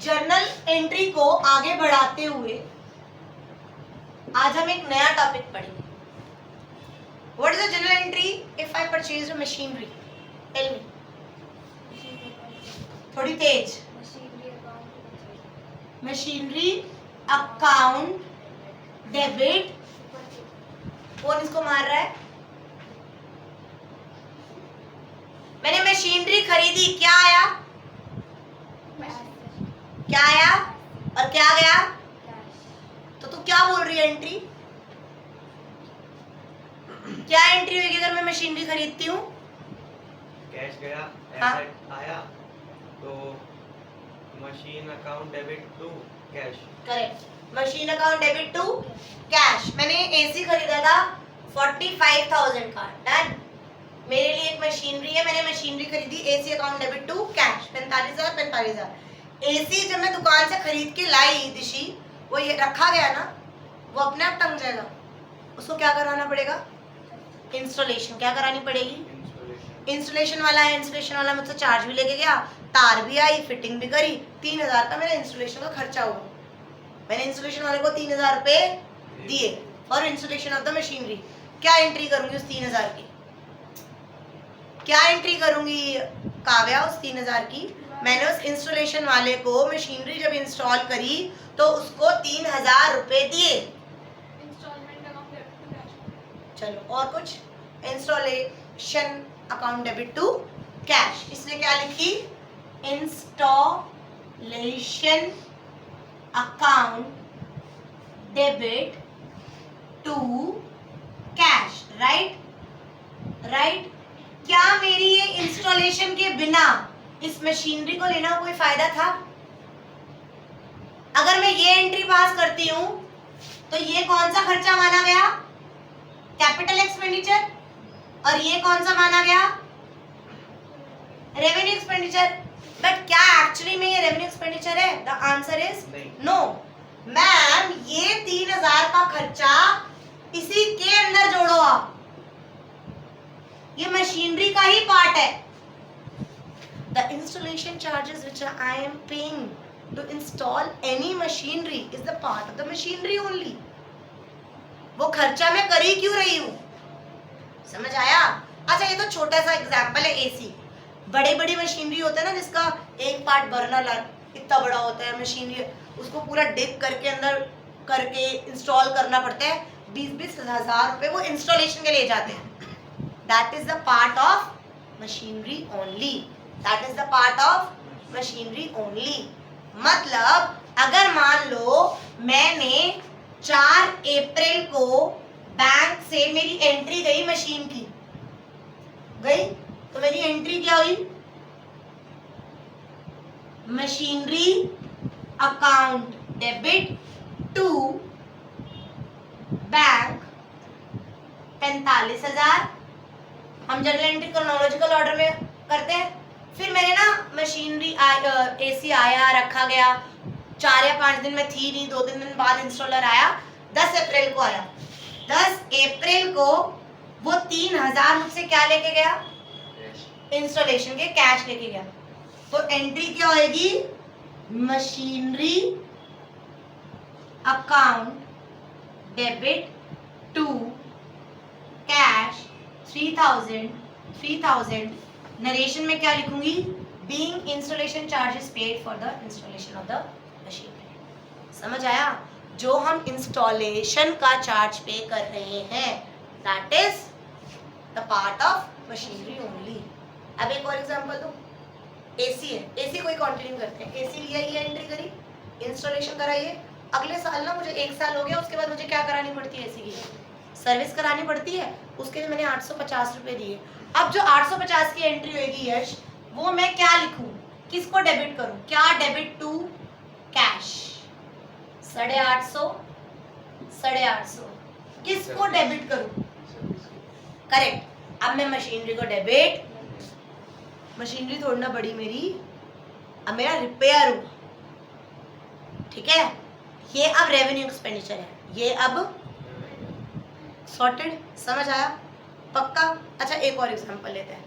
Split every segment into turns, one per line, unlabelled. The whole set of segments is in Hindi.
जर्नल एंट्री को आगे बढ़ाते हुए आज हम एक नया टॉपिक पढ़ेंगे। What is the journal entry if I purchase a machinery? Tell me. थोड़ी तेज। Machinery account debit. कौन इसको मार रहा है? मैंने मशीनरी खरीदी, क्या आया? क्या आया और क्या गया? तो तू क्या बोल रही है? एंट्री क्या एंट्री होगी अगर मैं मशीनरी खरीदती हूँ?
कैश गया,
हाँ?
एसेट आया, तो machine account debit to cash.
Correct. Machine account debit to cash. मैंने एसी खरीदा था 45,000 का। डन। मेरे लिए एक मशीनरी है, मैंने मशीनरी खरीदी, AC account debit to cash 45,000। AC जब मैं दुकान से खरीद के लाई दिशी, वो ये रखा गया ना, वो अपने आप टंग जाएगा। उसको क्या कराना पड़ेगा? इंस्टॉलेशन। क्या करानी पड़ेगी? इंस्टॉलेशन वाला है, इंस्टॉलेशन वाला मुझसे चार्ज भी लेके गया, तार भी आई, फिटिंग भी करी, 3,000 का मेरा इंस्टॉलेशन का खर्चा हुआ। मैंने इंस्टॉलेशन वाले को 3,000 रुपए दिए for installation of the machinery. क्या एंट्री करूंगी उस 3,000 की? क्या एंट्री करूंगी काव्या उस 3,000 की? मैंने उस इंस्टॉलेशन वाले को मशीनरी जब इंस्टॉल करी तो उसको 3,000 रुपए दिए। चलो और कुछ? Installation account debit to cash. इसने क्या लिखी? Installation account debit to cash. Right. क्या मेरी ये इंस्टॉलेशन के बिना इस मशीनरी को लेना कोई फायदा था? अगर मैं ये एंट्री पास करती हूं तो ये कौन सा खर्चा माना गया? Capital expenditure. और ये कौन सा माना गया? Revenue expenditure. बट क्या एक्चुअली में ये रेवेन्यू एक्सपेंडिचर है? The answer is no. Ma'am ये 3,000 का खर्चा इसी के अंदर जोड़ो आप, ये मशीनरी का ही पार्ट है। The installation charges which I am paying to install any machinery is the part of the machinery only. वो खर्चा मैं कर ही क्यों रही हूं? समझ आया? अच्छा ये तो छोटा सा एग्जांपल है एसी। बड़ी बड़ी मशीनरी होता है ना जिसका एक पार्ट बर्नर इतना बड़ा होता है मशीनरी, उसको पूरा डिप करके अंदर करके इंस्टॉल करना पड़ता है, 20-20 हजार रुपए वो इंस्टॉलेशन के लिए जाते हैं। That is the part of machinery only. That is the part of machinery only. मतलब अगर मान लो मैंने 4 अप्रैल को बैंक से मेरी एंट्री गई, मशीन की गई, तो मेरी एंट्री क्या हुई? Machinery account debit to bank 45,000। हम जनरल एंट्री क्रोनोलॉजिकल ऑर्डर में करते हैं। फिर मैंने ना मशीनरी एसी आया, रखा गया, 4 या 5 दिन में थी नहीं, 2-3 दिन बाद इंस्टॉलर आया, 10 अप्रैल को आया। 10 अप्रैल को वो 3,000 मुझसे क्या लेके गया? इंस्टॉलेशन के कैश लेके गया। तो एंट्री क्या होगी? Machinery account debit to cash 3,000। Narration में क्या लिखूंगी? Being installation charges paid for the installation of the machinery. समझ आया? जो हम इंस्टॉलेशन का चार्ज पे कर रहे हैं that is the part of machinery only. अब एक और एग्जांपल दो। एसी है, एसी कोई कंटिन्यू करते हैं, एसी लिया, ये एंट्री करी, इंस्टॉलेशन कराइए। अगले साल ना मुझे 1 साल हो गया, उसके बाद मुझे क्या करानी पड़ती है? एसी की सर्विस करानी पड़ती है। उसके लिए मैंने 850 रुपए दिए। अब जो 850 की एंट्री होगी यश, वो मैं क्या लिखूं? किसको डेबिट करूं? क्या डेबिट टू कैश? 850 किसको डेबिट करूं? करेक्ट। अब मैं मशीनरी को डेबिट, मशीनरी थोड़ी ना बड़ी मेरी, अब मेरा रिपेयर हुआ, ठीक है, ये अब रेवेन्यू एक्सपेंडिचर है, ये अब सॉर्टेड। समझ आया? पक्का? अच्छा एक और एग्जांपल लेते हैं।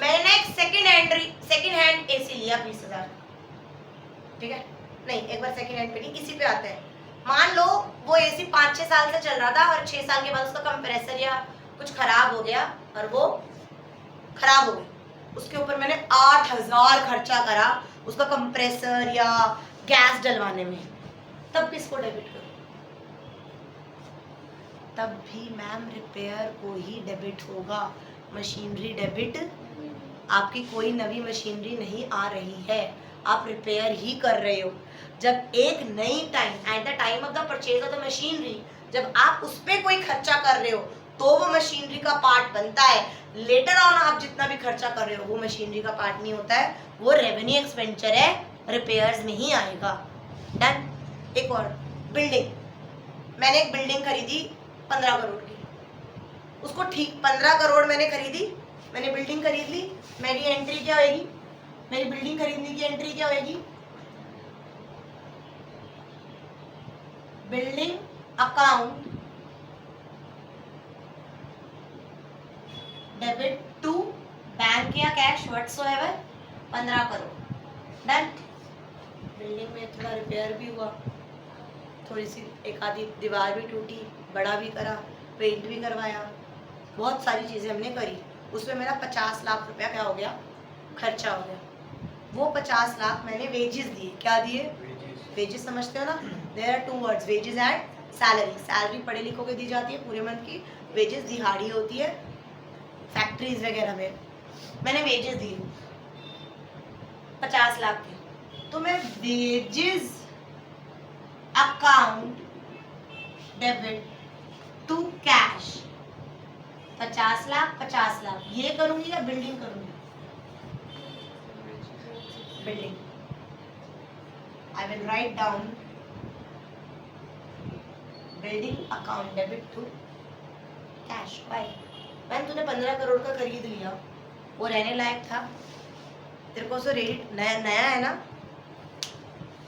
मैंने एक सेकंड हैंड एसी लिया 20,000, ठीक है, नहीं, एक बार सेकंड हैंड पे नहीं, इसी पे आते हैं। मान लो वो एसी 5-6 साल से चल रहा था और 6 साल के बाद उसका कंप्रेसर या कुछ खराब हो गया और वो खराब हो गई, उसके ऊपर मैंने 8,000 खर्चा करा उसका कंप्रेसर या गैस डलवाने में, तब किसको डेबिट करूं? तब भी मैम रिपेयर को ही डेबिट होगा, मशीनरी डेबिट। आपकी कोई नवी मशीनरी नहीं आ रही है, आप रिपेयर ही कर रहे हो। जब एक नई time at the time of the purchase of the machinery, जब आप उस पर कोई खर्चा कर रहे हो तो वो मशीनरी का पार्ट बनता है। लेटर ऑन आप जितना भी खर्चा कर रहे हो वो मशीनरी का पार्ट नहीं होता है, वो रेवेन्यू एक्सपेंडिचर है, रिपेयर्स में ही आएगा। डन। एक और, बिल्डिंग। मैंने एक बिल्डिंग खरीदी 15 करोड़ की, उसको ठीक 15 करोड़ मैंने खरीदी, मैंने बिल्डिंग खरीद ली, मेरी एंट्री क्या होगी? मेरी बिल्डिंग खरीदने की एंट्री क्या होगी? Building account debit to bank या cash whatsoever 15 crore. Done. Building में थोड़ा रिपेयर भी हुआ, थोड़ी सी एक आधी दीवार भी टूटी, बड़ा भी करा, पेंट भी करवाया, बहुत सारी चीज़ें हमने करी। उसमें मेरा 50 लाख रुपया क्या हो गया? खर्चा हो गया। वो 50 लाख मैंने वेजेस दिए। क्या दिए? वेजेस समझते हो ना? There are 2 words, wages and salary. Salary पढ़े लिखों के दी जाती है पूरे मंथ की, वेजेस दिहाड़ी होती है फैक्ट्रीज वगैरह में। मैंने वेजेस दिए 50 लाख के, तो मैं wages account debit to cash 50 lakh 50 lakh ये करूंगी या बिल्डिंग करूंगी? Building. I will write down building account debit to cash. Why? Ma'am तूने 15 करोड़ का खरीद लिया, वो रहने लायक था, तेरे को उसको रेडी नया नया है ना।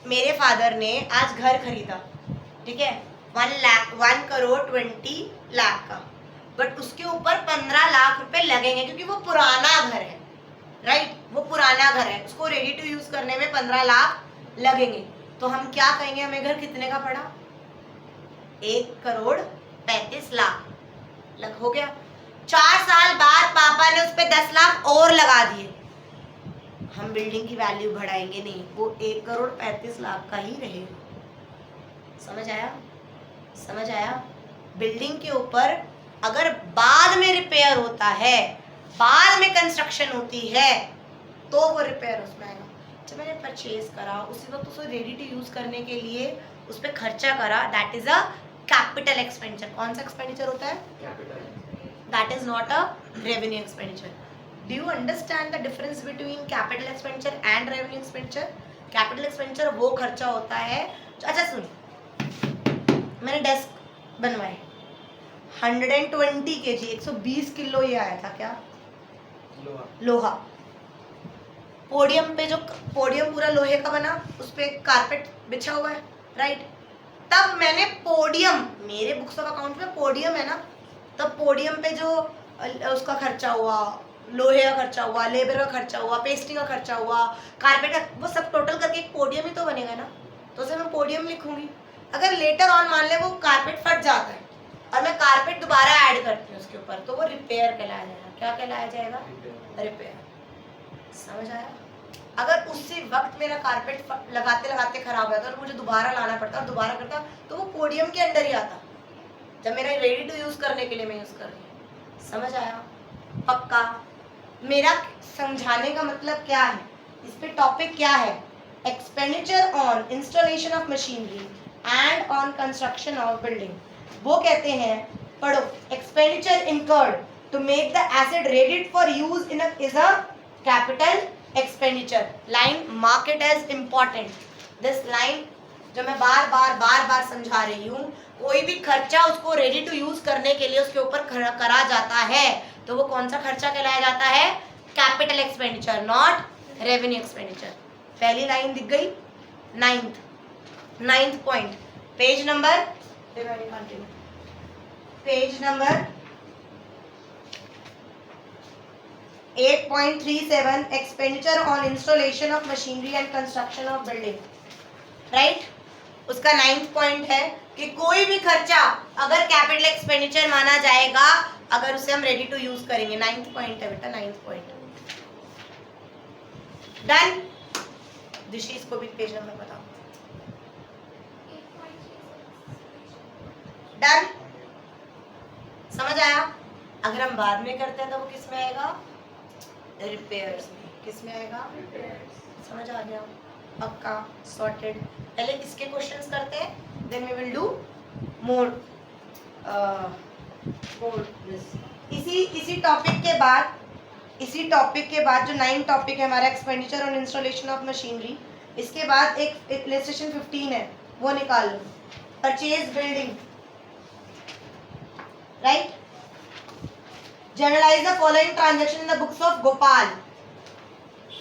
मेरे फादर ने आज घर खरीदा, ठीक है, 1 करोड़ 20 लाख का, बट उसके ऊपर 15 लाख रुपए लगेंगे क्योंकि वो पुराना घर है, राइट? वो पुराना घर है, उसको रेडी टू यूज करने में 15 लाख लगेंगे। तो हम क्या कहेंगे, हमें घर कितने का पड़ा? 1 करोड़ 35 लाख लग हो गया। 4 साल बाद पापा ने उस पर 10 लाख और लगा दिए, हम बिल्डिंग की वैल्यू बढ़ाएंगे नहीं, वो 1 करोड़ 35 लाख का ही रहेगा। समझ आया? समझ आया? बिल्डिंग के ऊपर अगर बाद में रिपेयर होता है, बाद में कंस्ट्रक्शन होती है, तो वो रिपेयर उसमें आएगा। जब मैंने परचेज करा उसी वक्त उसको रेडी टू यूज करने के लिए उस पर खर्चा करा, that is a capital expenditure. कौन सा एक्सपेंडिचर होता है? Capital. That is not a revenue expenditure. Do you understand the difference between capital expenditure and revenue expenditure? Capital expenditure वो खर्चा होता है। अच्छा सुन, मैंने डेस्क बनवाए 120 kg, 120 किलो ये आया था। क्या? लोहा। पोडियम पे जो पोडियम पूरा लोहे का बना, उस पे कारपेट बिछा हुआ है, राइट? तब मैंने पोडियम, मेरे बुक्स ऑफ अकाउंट में पोडियम है ना, तब पोडियम पे जो उसका खर्चा हुआ, लोहे का खर्चा हुआ, लेबर का खर्चा हुआ, पेस्टिंग का खर्चा हुआ, कारपेट का, वो सब टोटल करके एक पोडियम ही तो बनेगा ना, तो उसे मैं पोडियम लिखूंगी। अगर लेटर ऑन मान ले वो कारपेट फट जाता है और मैं कारपेट दोबारा ऐड करती हूँ उसके ऊपर, तो वो रिपेयर कहलाया जाएगा। क्या कहलाया जाएगा? रिपेयर। समझ आया? अगर उसी वक्त मेरा कारपेट लगाते लगाते खराब हो जाता और मुझे दोबारा लाना पड़ता और दोबारा करता, तो वो पोडियम के अंडर ही आता, जब मेरा रेडी टू यूज करने के लिए मैं यूज कर रही हूँ। समझ आया? पक्का? मेरा समझाने का मतलब क्या है, इस पे टॉपिक क्या है? Expenditure on installation of machinery and on construction of building. वो कहते हैं, पढ़ो, expenditure incurred to make the asset ready for use in is a capital expenditure. Line mark it as important. This line जो मैं बार बार समझा रही हूँ, कोई भी खर्चा उसको रेडी टू यूज करने के लिए उसके ऊपर करा जाता है, तो वो कौन सा खर्चा कहलाया जाता है? Capital expenditure, not revenue expenditure. पहली लाइन दिख गई? Ninth point, page number 8.37, expenditure on installation of machinery and construction of building. Right. उसका 9th पॉइंट है कि कोई भी खर्चा अगर कैपिटल एक्सपेंडिचर माना जाएगा अगर उसे हम रेडी टू यूज करेंगे। 9th पॉइंट है बेटा, 9th पॉइंट। डन। दिशीज को भी पेज नंबर बताओ। डन, समझ आया। अगर हम बाद में करते हैं तो वो किस में आएगा? रिपेयर्स में। किस में आएगा? समझ आ गया? पक्का, सॉर्टेड। पहले इसके क्वेश्चंस करते हैं, then we will do more इसी टॉपिक के बाद जो 9 टॉपिक है हमारा expenditure on installation of machinery, इसके बाद एक इलस्ट्रेशन 15 है वो निकाल लो। Purchase building, right. Journalise the following transaction in the books of Gopal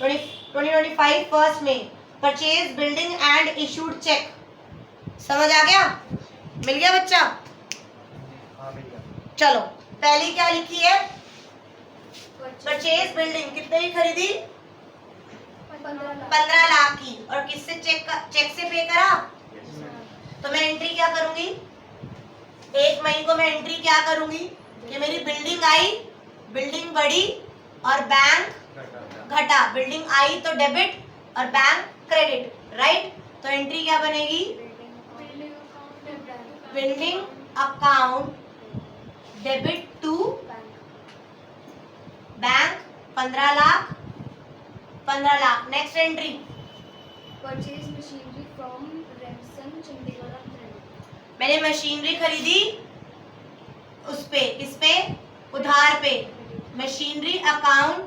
2025 first में। Purchase building and issued cheque. समझ आ गया? मिल गया बच्चा?
हाँ मिल गया।
चलो पहली क्या लिखी है? परचेज बिल्डिंग कितने की खरीदी? 15 लाख की। और किससे चेक से पे करा? तो मैं एंट्री क्या करूंगी? 1 मई को मैं एंट्री क्या करूंगी कि मेरी बिल्डिंग आई, बिल्डिंग बढ़ी और बैंक घटा। बिल्डिंग आई तो डेबिट और बैंक क्रेडिट, राइट। तो एंट्री क्या बनेगी? Building account debit to bank 15 lakh. Next entry
purchase machinery from Remson Chandigarh और क्रेडिट।
मैंने मशीनरी खरीदी उस पे, किस पे? उधार पे। मशीनरी अकाउंट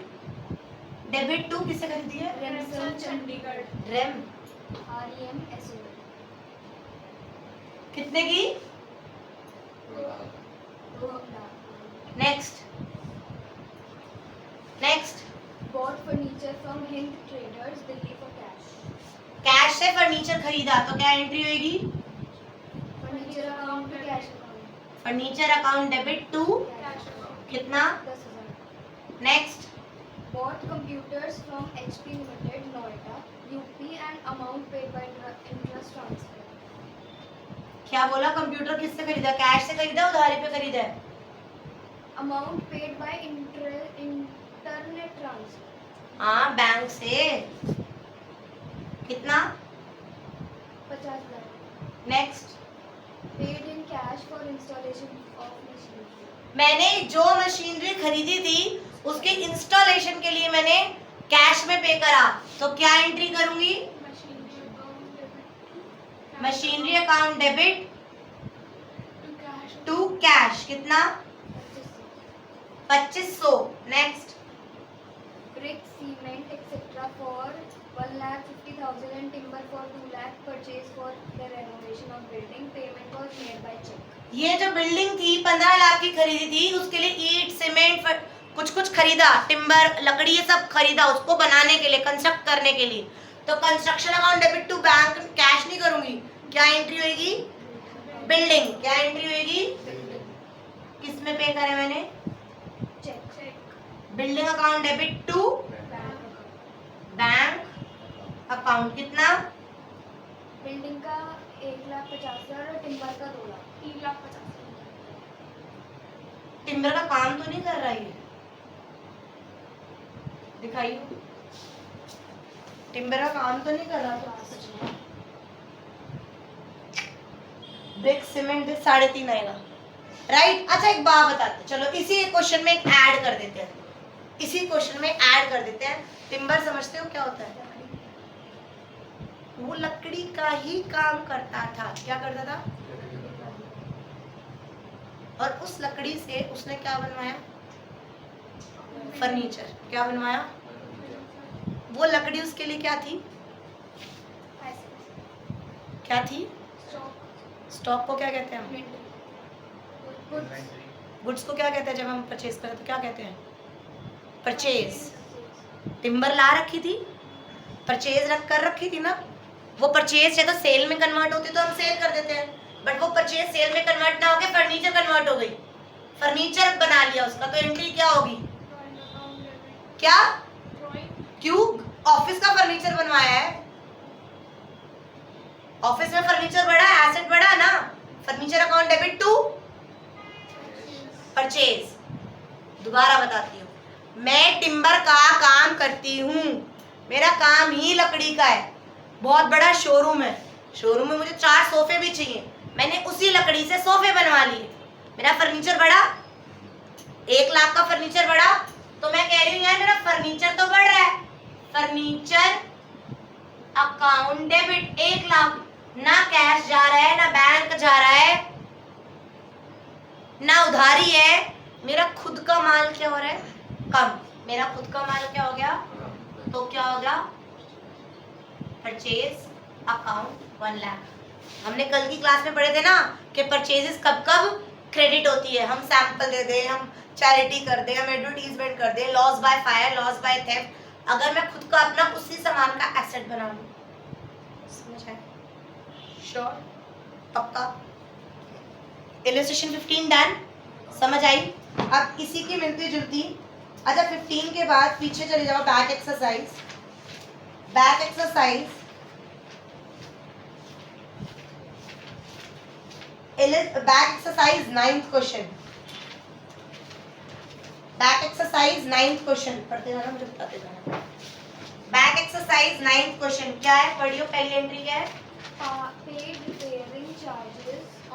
डेबिट टू किससे खरीदी है?
रेमसन चंडीगढ़।
रेम
REMSO।
कितने की?
2 lakh.
Next
bought furniture from Hind traders Delhi for cash.
Cash से फर्नीचर खरीदा तो क्या एंट्री होगी?
Furniture account to cash account.
Furniture account debit to
cash account
कितना?
10,000।
Next
Bought computers from HP Limited, Noida, UP and amount paid by interest transfer।
क्या बोला? कंप्यूटर किससे खरीदा? कैश से खरीदा, उधारी पे खरीदा?
Amount paid by internet transfer।
हाँ, बैंक से। कितना?
50 lakh.
Next
Paid in cash for installation of machinery।
मैंने जो मशीनरी खरीदी थी उसके इंस्टॉलेशन के लिए मैंने कैश में पे करा तो क्या एंट्री करूंगी? Machinery account debit to cash. कितना? 2500। Next
Brick, cement, etc. for 1,50,000 and timber for 2 lakh purchase for the renovation of building। Payment was made by check।
ये जो बिल्डिंग थी 15 लाख की खरीदी थी, उसके लिए ईट, सीमेंट, कुछ खरीदा, टिम्बर, लकड़ी, ये सब खरीदा उसको बनाने के लिए, कंस्ट्रक्ट करने के लिए। तो construction account debit to bank, cash नहीं करूंगी। क्या एंट्री होगी? बिल्डिंग। क्या एंट्री होगी? किस में पे करे मैंने?
Cheque.
Building account debit to bank account. कितना?
बिल्डिंग का 1,50,000 और टिम्बर का 2 लाख। 3,50,000।
टिम्बर का काम तो नहीं कर रहा है? दिखाइए, टिम्बर का काम तो नहीं कर रहा था। ब्रिक, सीमेंट 3.5 आएगा, राइट। अच्छा एक बात बताते, चलो इसी क्वेश्चन में एक ऐड कर देते हैं। टिम्बर समझते हो क्या होता है? वो लकड़ी का ही काम करता था। क्या करता था? और उस लकड़ी से उसने क्या बनवाया? फर्नीचर। क्या बनवाया? वो लकड़ी उसके लिए क्या थी? क्या थी? स्टॉक को क्या कहते हैं? गुड्स को क्या कहते हैं? जब हम परचेज करें तो क्या कहते हैं? परचेज। टिम्बर ला रखी थी, परचेज कर रखी थी ना। वो परचेज है तो सेल में कन्वर्ट होती तो हम सेल कर देते हैं, बट वो परचेज सेल में कन्वर्ट ना होके फर्नीचर कन्वर्ट हो गई, फर्नीचर बना लिया उसका। तो एंट्री क्या होगी? क्या? क्यों? ऑफिस का फर्नीचर बनवाया है, ऑफिस में फर्नीचर बढ़ा, एसेट बढ़ा ना, furniture account debit to purchase. दोबारा बताती हूँ, मैं टिम्बर का काम करती हूँ, मेरा काम ही लकड़ी का है, बहुत बड़ा शोरूम है, शोरूम में मुझे 4 सोफे भी चाहिए, मैंने उसी लकड़ी से सोफे बनवा लिए, मेरा फर्नीचर बढ़ा, 1 लाख का फर्नीचर बढ़ा, तो मैं कह रही हूँ यार मेरा फर्नीचर तो बढ़ रहा है, फर्नीचर अकाउंट डेबिट 1 लाख, ना कैश जा रहा है, ना बैंक जा रहा है, ना उधारी है, मेरा खुद का माल क्या हो रहा है, कम, मेरा खुद का माल क्या हो गया, तो क्या हो गया, परचेज अकाउंट 1 लाख। हमने कल की क्लास में पढ़े थे ना कि परचेजेस कब कब क्रेडिट होती है, हम सैंपल दे दें, हम चैरिटी कर दें, हम एडवर्टीजमेंट कर दें, loss by fire, loss by theft, अगर मैं खुद का अपना उसी सामान का एसेट बना लूं, समझ आया, श्योर, पक्का। इलस्ट्रेशन 15 डन, समझ आई। अब इसी की मिलती जुलती, अच्छा 15 के बाद पीछे चले जाओ, back exercise, back exercise, back exercise 9th question, back exercise 9th question, पढ़ते जाना, मुझे बताते जाना। बैक एक्सरसाइज 9th क्वेश्चन क्या है, पढ़ियो, पहली एंट्री क्या है,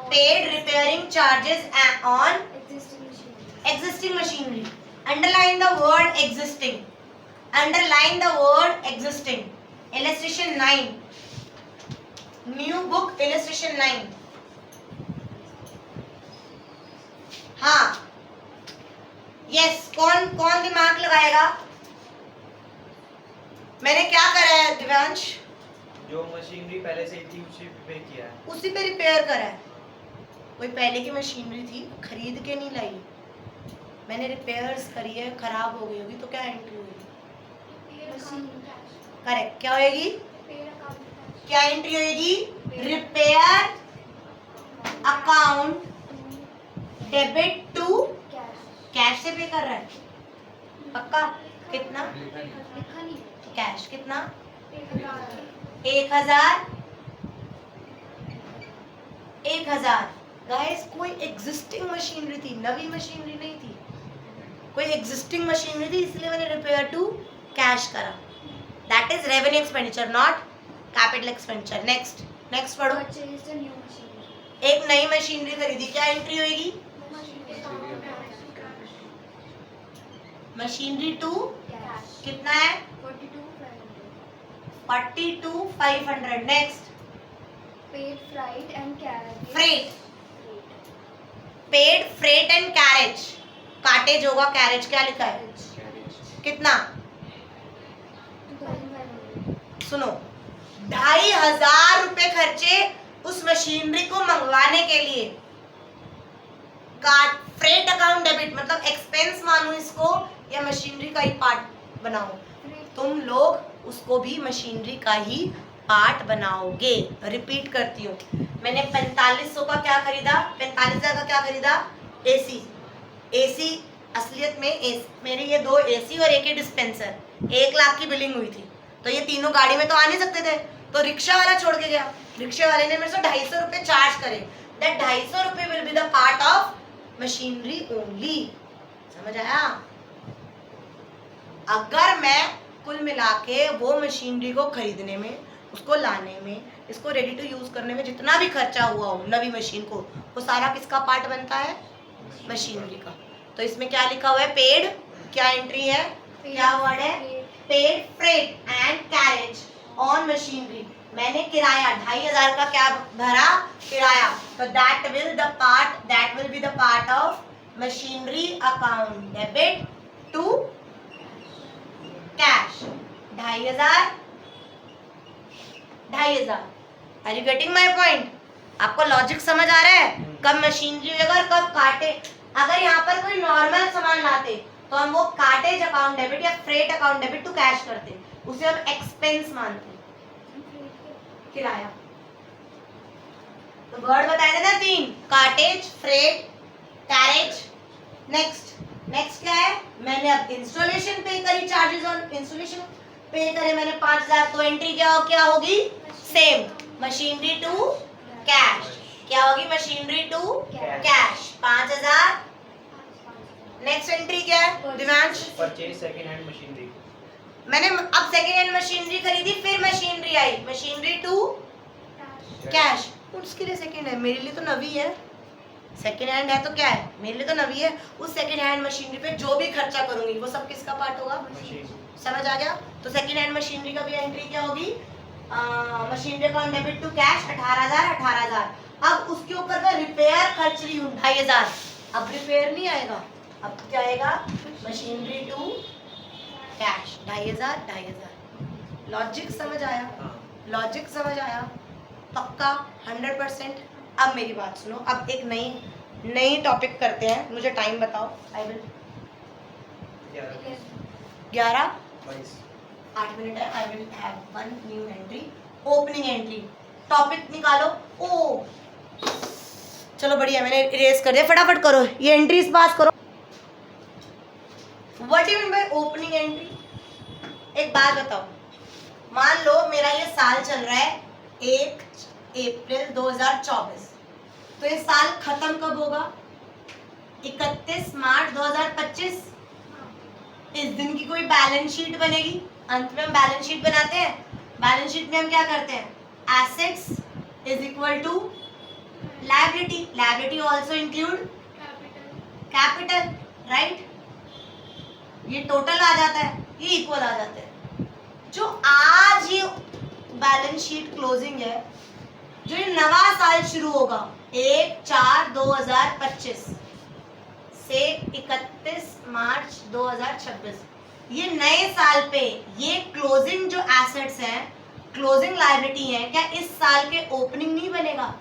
paid repairing charges on existing machinery. Underline the word existing. Underline the word existing. Illustration 9. New book illustration 9. हाँ, यस, कौन कौन दिमाग लगाएगा, मैंने क्या करा है दिव्यांश,
जो मशीनरी पहले से थी उसी पे किया है,
उसी पे रिपेयर करा है, कोई पहले की मशीनरी थी खरीद के नहीं लाई, मैंने रिपेयर्स करी है, खराब हो गई होगी तो क्या एंट्री होगी, करेक्ट, क्या होगी, क्या एंट्री होगी, repair account debit to cash से पे कर रहा है, पक्का, कितना, तो कैश कितना, 1000 गाइस, कोई एग्जिस्टिंग मशीनरी थी, नवी मशीनरी नहीं थी, कोई एग्जिस्टिंग मशीनरी थी, इसलिए मैंने रिपेयर टू कैश करा, that is revenue expenditure, not capital expenditure. Next, next पढ़ो, एक नई मशीनरी खरीदी, क्या एंट्री होगी, मशीनरी टू कितना है, 42,500। Next, freight, paid freight and carriage, cottage होगा, कैरेज क्या लिखा है, कितना, सुनो, 2,500 रुपए खर्चे उस मशीनरी को मंगवाने के लिए, काट, फ्रेट अकाउंट डेबिट मतलब एक्सपेंस मानो इसको, या मशीनरी का ही पार्ट बनाओ, तुम लोग उसको भी मशीनरी का ही पार्ट बनाओगे। रिपीट करती हूँ, मैंने 4500 का क्या खरीदा, 45,000 का क्या खरीदा, एसी, एसी असलियत में मेरे ये 2 एसी और 1 डिस्पेंसर, 1 लाख की बिलिंग हुई थी, तो ये तीनों गाड़ी में तो आ नहीं सकते थे, तो रिक्शा वाला छोड़ के गया, रिक्शे वाले ने मेरे से 250 रुपये चार्ज करे, दैट 250 रुपये will be the part of machinery only, समझ आया। अगर मैं कुल मिला के वो मशीनरी को खरीदने में, उसको लाने में, इसको रेडी टू यूज करने में जितना भी खर्चा हुआ हो नवी मशीन को, वो सारा किसका पार्ट बनता है, मशीनरी का। तो इसमें क्या लिखा हुआ है, पेड, क्या एंट्री है, क्या वर्ड है, paid freight and carriage on machinery, मैंने किराया 2,500 का क्या भरा, किराया, तो that will be the part of machinery account debit to cash, 2,500, 2,500। Are you getting my point, आपको लॉजिक समझ आ रहा है, कब मशीनरी होगा, कब काटे, अगर यहाँ पर कोई नॉर्मल सामान लाते तो हम वो काटेज अकाउंट डेबिट या freight account debit to cash करते, उसे हम एक्सपेंस मानते, किराया। तो वर्ड बताए थे ना 3, काटेज, फ्रेट, कैरेज। नेक्स्ट क्या है, मैंने अब इंस्टॉलेशन पे करी, चार्जेस ऑन इंस्टॉलेशन पे करे मैंने 5,000, तो एंट्री क्या होगी, सेम, मशीनरी टू कैश। क्या होगी? Machinery to
Cash.
Cash 5000। Next entry क्या है Divyansh?
Purchase second hand machinery.
मैंने अब सेकेंड हैंड मशीनरी खरीदी, फिर मशीनरी आई, मशीनरी टू कैश। उसके लिए सेकेंड है, मेरे लिए तो नवी है। सेकेंड हैंड है तो क्या है, मेरे लिए तो नवी है। उस सेकेंड हैंड मशीनरी पे जो भी खर्चा करूंगी वो सब किसका पार्ट होगा?
मशीन।
समझ आ गया? तो सेकेंड हैंड मशीनरी का भी एंट्री क्या होगी? Machinery account debit to cash 18,000। अब उसके ऊपर का रिपेयर खर्च रही हूँ 2,500। अब रिपेयर नहीं आएगा, अब क्या आएगा? Machinery to cash 2,500। लॉजिक समझ आया?
हाँ।
लॉजिक समझ आया? पक्का 100%। अब मेरी बात सुनो, अब एक नई टॉपिक करते हैं। मुझे टाइम बताओ। आई विल 11
22
8 मिनट है। I will have one new entry, opening entry. Topic निकालो। ओ चलो बढ़िया, मैंने इरेज कर दिया। फटाफट करो ये एंट्रीज पास करो। What you mean by opening entry? एक बात बताओ, मान लो मेरा ये साल चल रहा है 1 अप्रैल 2024, तो ये साल खत्म कब होगा? 31 मार्च 2025। इस दिन की कोई बैलेंस शीट बनेगी। अंत में हम बैलेंस शीट बनाते हैं। बैलेंस शीट में हम क्या करते हैं? Assets is equal to liability. Liability also include capital, right? ये टोटल आ जाता है, ये इक्वल आ जाते हैं। जो आज ये बैलेंस शीट क्लोजिंग है, जो ये नवा साल शुरू होगा 1/4/2025 से 31 मार्च 2026, ये नए साल पे ये क्लोजिंग जो एसेट्स हैं, क्लोजिंग लायबिलिटी है, क्या इस साल के ओपनिंग नहीं बनेगा?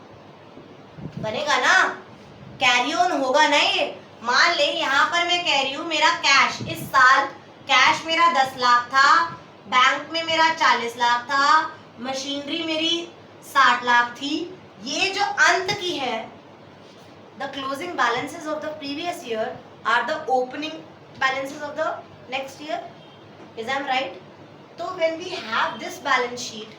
बनेगा ना, कैरी ऑन होगा ना ये। मान ले यहाँ पर मैं कह रही हूँ मेरा कैश, इस साल कैश मेरा 10 लाख था, बैंक में मेरा 40 लाख था, मशीनरी मेरी 60 लाख थी। ये जो अंत की है, the closing balances of the previous year are the opening balances of the next year. Is I am right? तो when we have this balance sheet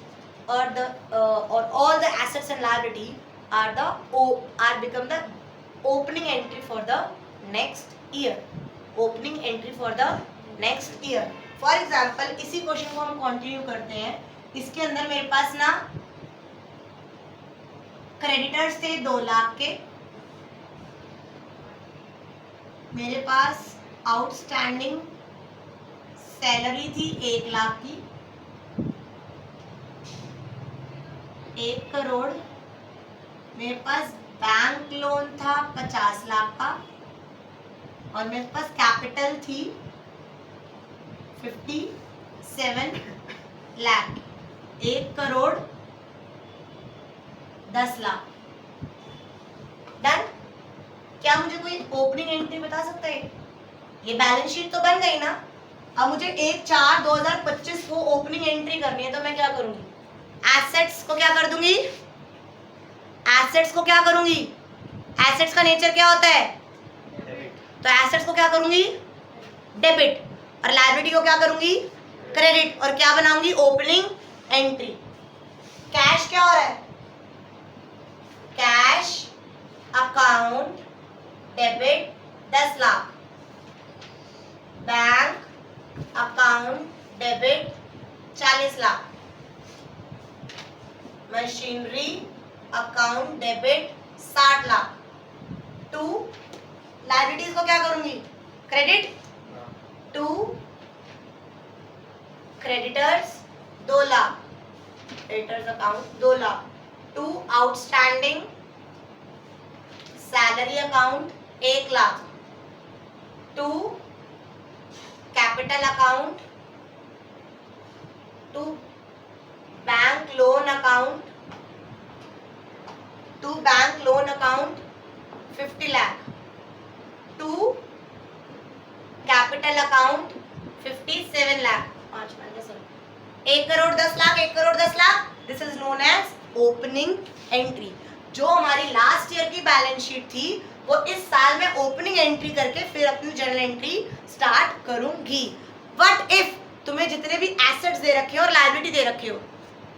और द और all the assets and liability are become the opening entry for the next year. Opening entry for the next year. For example, इसी क्वेश्चन को हम कंटिन्यू करते हैं। इसके अंदर मेरे पास ना क्रेडिटर्स थे 2 लाख के, मेरे पास आउटस्टैंडिंग सैलरी थी 1 लाख की, 1 करोड़, मेरे पास बैंक लोन था 50 लाख का, और मेरे पास कैपिटल थी 57 लाख। 1 करोड़ 10 लाख। डन? क्या मुझे कोई ओपनिंग एंट्री बता सकता है? ये बैलेंस शीट तो बन गई ना। अब मुझे 1/4/2025 को ओपनिंग एंट्री करनी है, तो मैं क्या करूंगी? एसेट्स को क्या कर दूंगी? एसेट्स को क्या करूंगी? एसेट्स का नेचर क्या होता है? तो एसेट्स को क्या करूंगी? डेबिट। और लायबिलिटी को क्या करूंगी? क्रेडिट। और क्या बनाऊंगी? Opening entry. कैश क्या हो रहा है? Cash account debit 10 lakh, bank account debit 40 lakh, machinery account debit 60 lakh. To liabilities को क्या करूंगी? Credit. To creditors 2 lakh, creditors account 2 lakh. To outstanding salary account 1 lakh. To capital account, to bank loan account, to bank loan account 50 lakh. To capital account 57 lakh. 1 crore 10 lakh, 1 crore 10 lakh. This is known as opening entry. जो हमारी लास्ट ईयर की बैलेंस शीट थी, वो इस साल में ओपनिंग एंट्री करके फिर अपनी जर्नल एंट्री स्टार्ट करूंगी। व्हाट इफ तुम्हें जितने भी एसेट्स दे रखे हो और लायबिलिटी दे रखे हो,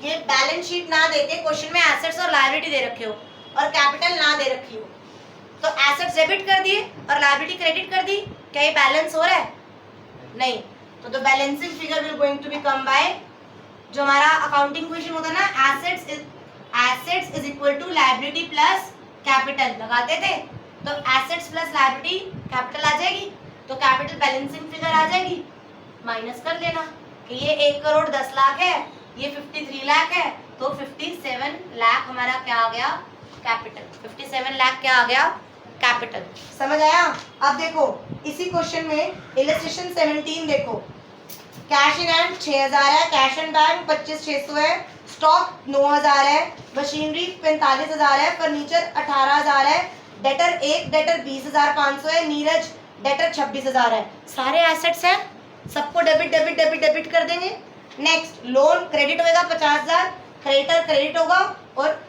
ये बैलेंस शीट ना देके क्वेश्चन में एसेट्स और लायबिलिटी दे रखे हो और कैपिटल ना दे रखी हो, तो एसेट्स डेबिट कर दिए और लायबिलिटी क्रेडिट कर दी, क्या ये बैलेंस हो रहा है? नहीं। तो the balancing figure will going to be come by, जो हमारा अकाउंटिंग क्वेश्चन होता है ना, assets is equal to liability plus capital लगाते थे, तो एसेट्स प्लस लायबिलिटी कैपिटल आ जाएगी, तो कैपिटल बैलेंसिंग फिगर आ जाएगी, माइनस कर देना कि ये 1 करोड़ 10 लाख है, ये 53 लाख है, तो 57 लाख हमारा क्या आ गया? कैपिटल। 57 लाख क्या आ गया? कैपिटल। समझ आया? अब देखो इसी क्वेश्चन में इलस्ट्रेशन 17 देखो, कैश इन हैंड 6000 है, कैश इन बैंक 25,600 है, स्टॉक 9000 है, मशीनरी 45,000 है, फर्नीचर 18,000 है, डेटर 1 डेटर 20,500 है, नीरज डेटर 26,000 है। सारे एसेट्स हैं, सबको डेबिट डेबिट डेबिट डेबिट कर देंगे। नेक्स्ट लोन क्रेडिट होएगा 50,000, क्रेडिटर क्रेडिट होगा और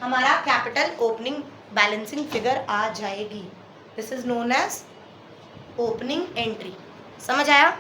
हमारा कैपिटल ओपनिंग बैलेंसिंग फिगर आ जाएगी। This is known as opening entry. समझ आया?